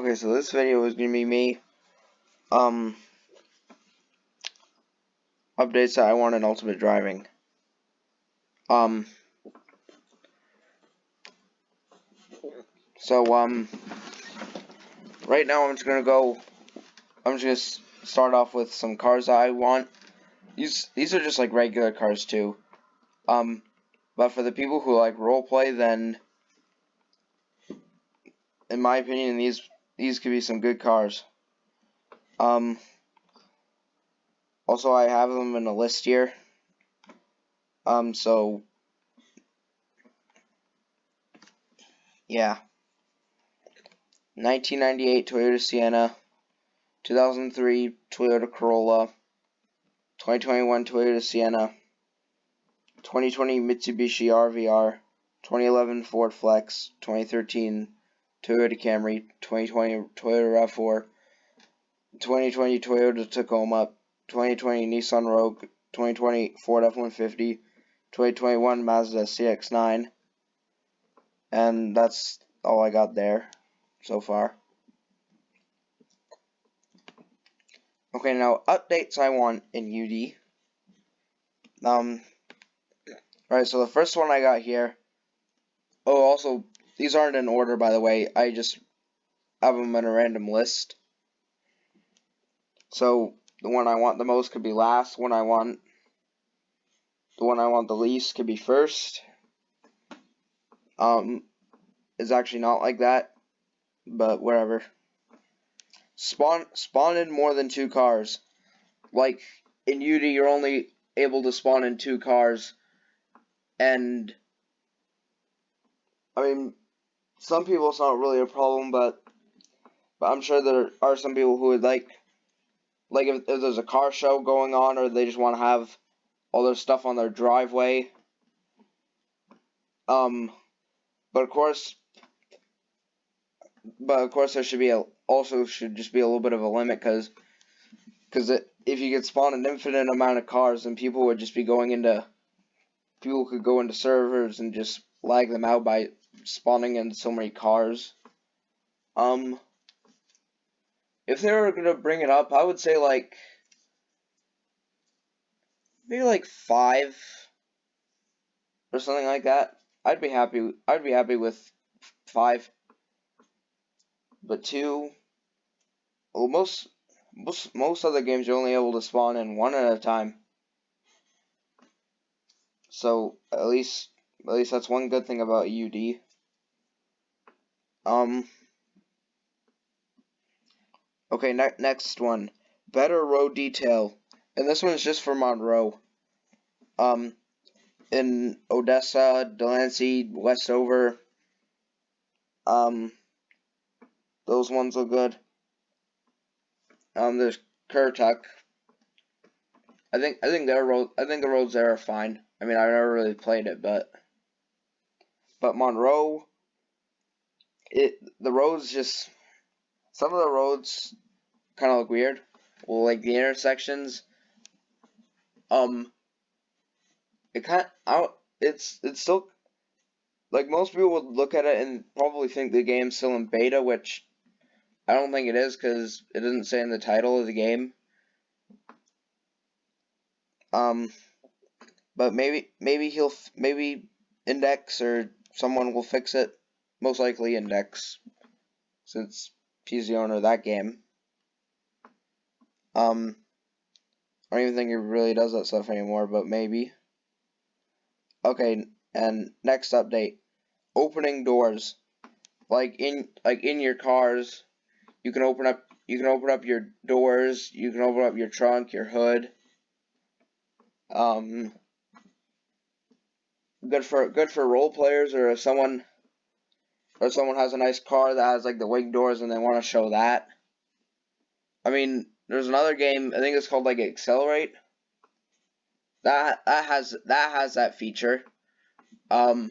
Okay, so this video is gonna be me, updates that I want in Ultimate Driving. So, right now I'm just gonna start off with some cars that I want. These are just like regular cars too. But for the people who like roleplay, then, in my opinion, these could be some good cars. Also I have them in a list here. So, yeah. 1998 Toyota Sienna, 2003 Toyota Corolla, 2021 Toyota Sienna, 2020 Mitsubishi RVR, 2011 Ford Flex, 2013 Toyota Camry, 2020 Toyota RAV4, 2020 Toyota Tacoma, 2020 Nissan Rogue, 2020 Ford F-150, 2021 Mazda CX-9, and that's all I got there so far. Okay, now updates I want in UD. Alright, so the first one I got here. Oh, also, these aren't in order, by the way. I just have them in a random list. So, the one I want the most could be last. The one I want the least could be first. It's actually not like that, but whatever. Spawn in more than 2 cars. Like, in UD, you're only able to spawn in 2 cars. And, I mean, some people it's not really a problem, but I'm sure there are some people who would like if there's a car show going on, or they just want to have all their stuff on their driveway. But of course there should be should just be a little bit of a limit, because if you could spawn an infinite amount of cars, then people could go into servers and just lag them out by spawning in so many cars. If they were gonna bring it up, I would say maybe 5 or something like that. I'd be happy with 5. But 2, well, most other games you're only able to spawn in 1 at a time. So at least that's one good thing about UD. Okay, next one. Better road detail. And this one is just for Monroe. In Odessa, Delancey, Westover, those ones look good. There's Currituck. I think the roads there are fine. I mean, I've never really played it, but Monroe, the roads just, some of the roads kind of look weird. Well, like the intersections, it's still, like, most people would look at it and probably think the game's still in beta, which I don't think it is, because it doesn't say in the title of the game. But maybe Index or someone will fix it. Most likely Index, since he's the owner of that game. I don't even think he really does that stuff anymore, but maybe. Okay, and next update. Opening doors. Like in your cars, you can open up your doors, you can open up your trunk, your hood. Good for role players, or if someone has a nice car that has like the wing doors and they want to show that. I mean, there's another game, I think it's called like Accelerate. That has that feature. That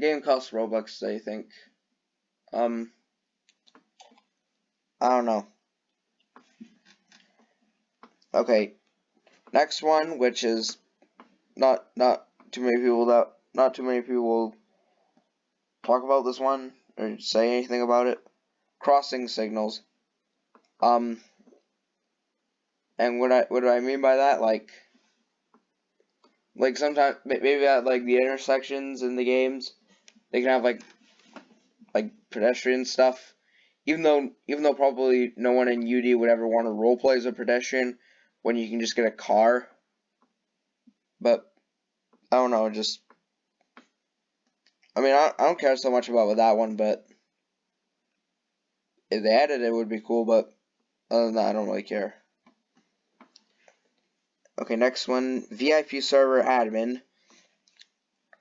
game costs Robux, I think. I don't know. Okay, next one, which is not too many people that not too many people will talk about this one or say anything about it. Crossing signals. And what do I mean by that? Like sometimes maybe at like the intersections in the games, they can have like pedestrian stuff. Even though probably no one in UD would ever want to roleplay as a pedestrian when you can just get a car. But I don't know, just I mean I don't care so much about that one, but if they added it, it would be cool, but other than that I don't really care. Okay, next one, VIP server admin.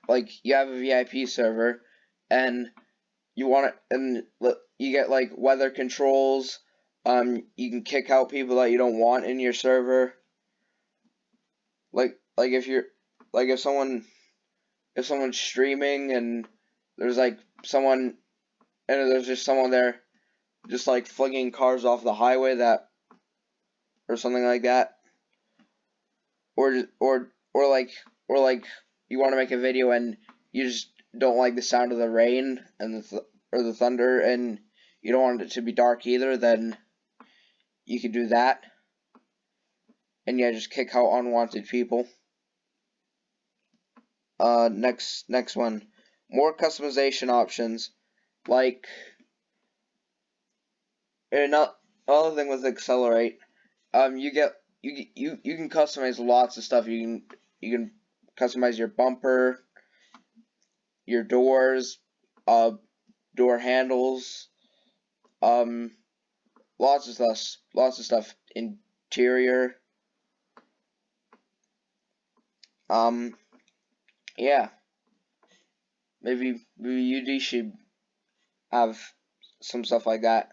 Like you have a VIP server and you want it, and you get like weather controls. You can kick out people that you don't want in your server. Like if you're like if someone's streaming and there's like someone and there's just someone there just like flinging cars off the highway that or something like that, or like you want to make a video and you just don't like the sound of the rain and or the thunder and you don't want it to be dark either, then you could do that. And yeah, just kick out unwanted people. Next one. More customization options. Like another thing with Accelerate. You can customize lots of stuff. You can customize your bumper, your doors, door handles, lots of stuff. Interior. Yeah. Maybe UD should have some stuff like that.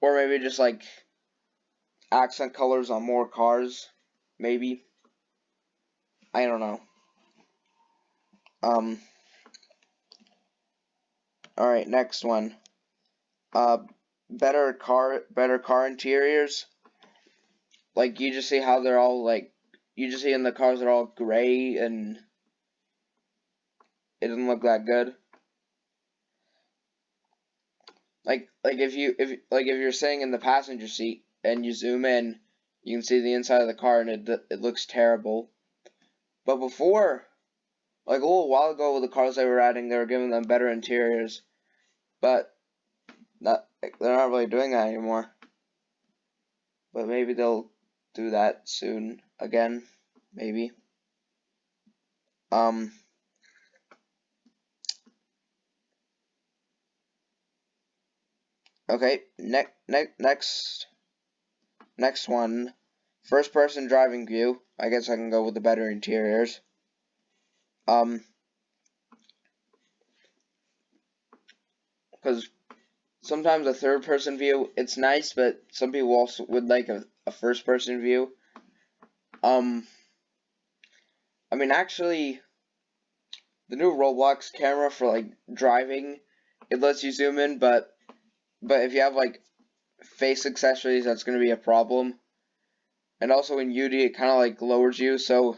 Or maybe just like accent colors on more cars. Maybe. I don't know. Alright, next one. Better car interiors. Like you just see how they're all like you just see in the cars they're all gray and it doesn't look that good. Like if you're sitting in the passenger seat and you zoom in, you can see the inside of the car and it looks terrible. But before, like a little while ago with the cars they were adding, they were giving them better interiors. But they're not really doing that anymore. But maybe they'll do that soon again. Maybe. Okay, next one. First person driving view. I guess I can go with the better interiors. Because sometimes a third person view, it's nice, but some people also would like a first person view. I mean, actually, the new Roblox camera for like driving, it lets you zoom in, but if you have like face accessories, that's going to be a problem. And also in UD, it kind of like lowers you, so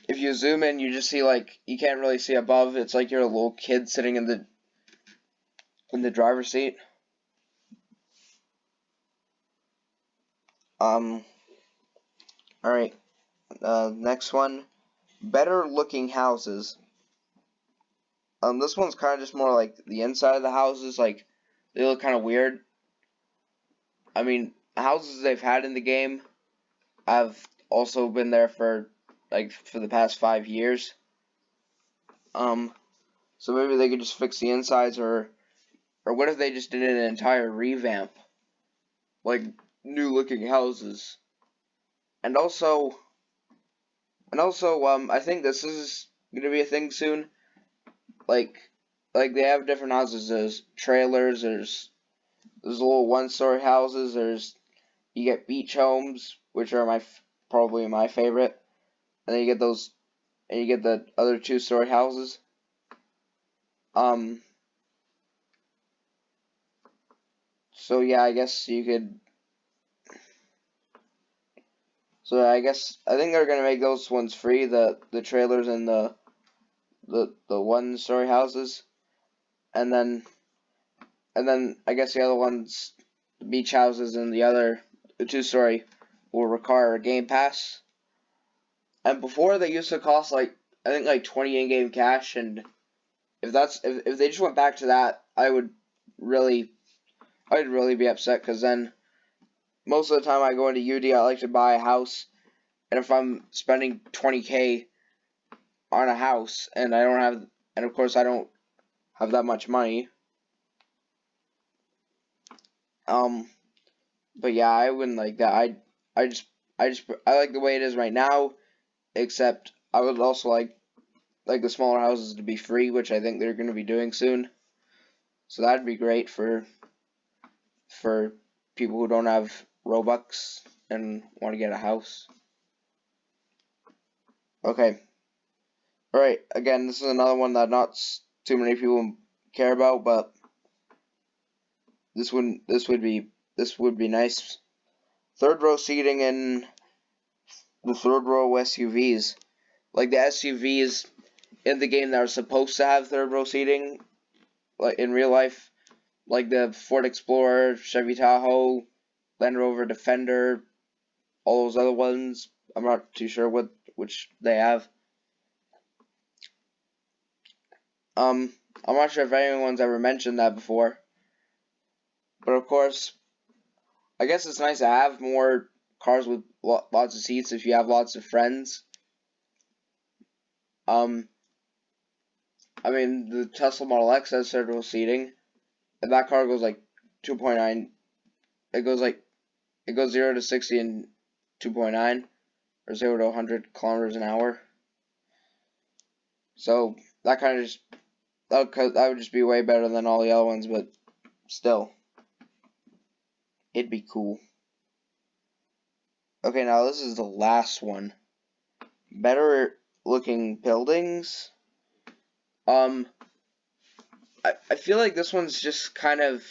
if you zoom in, you just see like you can't really see above. It's like you're a little kid sitting in the driver's seat. All right. Next one, better looking houses. This one's kind of just more like the inside of the houses, like they look kind of weird. I mean, houses they've had in the game have also been there for the past 5 years. So maybe they could just fix the insides, or what if they just did an entire revamp, like new looking houses, and also I think this is gonna be a thing soon. Like they have different houses. There's trailers. There's little one-story houses. You get beach homes, which are probably my favorite, and then you get the other two-story houses. So yeah, I guess you could. So I think they're gonna make those ones free, the trailers and the one-story houses, and then I guess the other ones, the beach houses and the two-story, will require a game pass. And before they used to cost I think like 20 in-game cash, and if they just went back to that, I'd really be upset, because then most of the time I go into UD, I like to buy a house, and if I'm spending 20K on a house and of course I don't have that much money, but yeah, I wouldn't like that. I like the way it is right now, except I would also like the smaller houses to be free, which I think they're going to be doing soon. So that'd be great for people who don't have Robux and want to get a house. Okay. Alright, again, this is another one that not too many people care about, but this would be nice. Third row seating in the third row SUVs. Like the SUVs in the game that are supposed to have third row seating, like in real life, like the Ford Explorer, Chevy Tahoe, Land Rover Defender, all those other ones. I'm not too sure which they have. I'm not sure if anyone's ever mentioned that before, but of course, I guess it's nice to have more cars with lots of seats if you have lots of friends. I mean, the Tesla Model X has third row seating, and that car goes like 2.9. It goes 0 to 60 in 2.9, or 0 to 100 kilometers an hour. So that kind of just that would just be way better than all the other ones, but still, it'd be cool. Okay, now this is the last one. Better looking buildings. I feel like this one's just kind of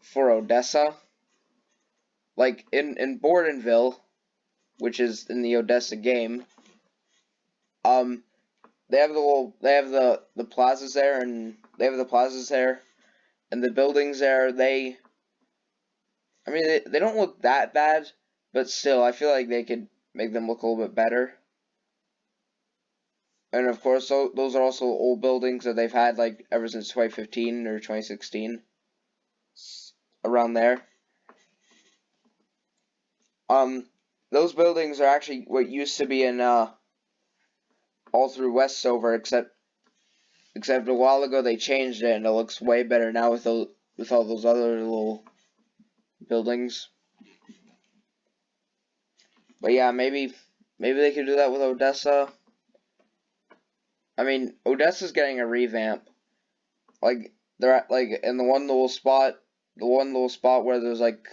for Odessa. Like in Bordenville, which is in the Odessa game, they have the plazas there, and the buildings there. I mean, they don't look that bad, but still, I feel like they could make them look a little bit better. And of course, those are also old buildings that they've had like ever since 2015 or 2016, around there. Those buildings are actually what used to be in all through Westover, except a while ago they changed it, and it looks way better now with all those other little buildings. But yeah, maybe they could do that with Odessa. I mean, Odessa's getting a revamp. Like they're at, like in the one little spot where there's like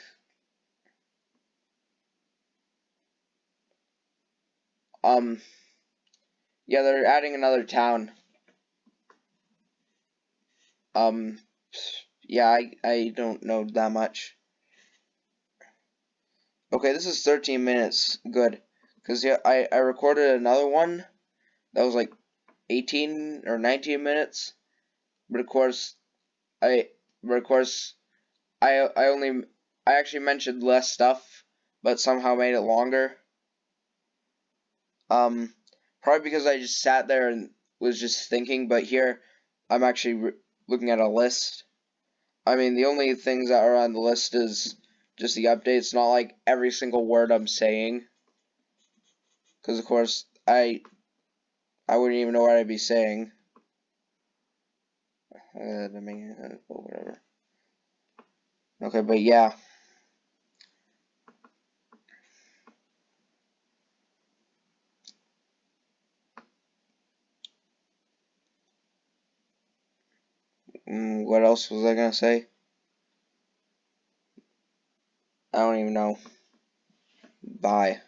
yeah, they're adding another town. Yeah, I don't know that much. Okay, this is 13 minutes. Good. Because yeah, I recorded another one that was like 18 or 19 minutes. But of course, I I actually mentioned less stuff, but somehow made it longer. Probably because I just sat there and was just thinking, but here I'm actually looking at a list. I mean, the only things that are on the list is just the updates, not like every single word I'm saying. Because of course, I wouldn't even know what I'd be saying. Whatever. Okay, but yeah. What else was I gonna say? I don't even know. Bye.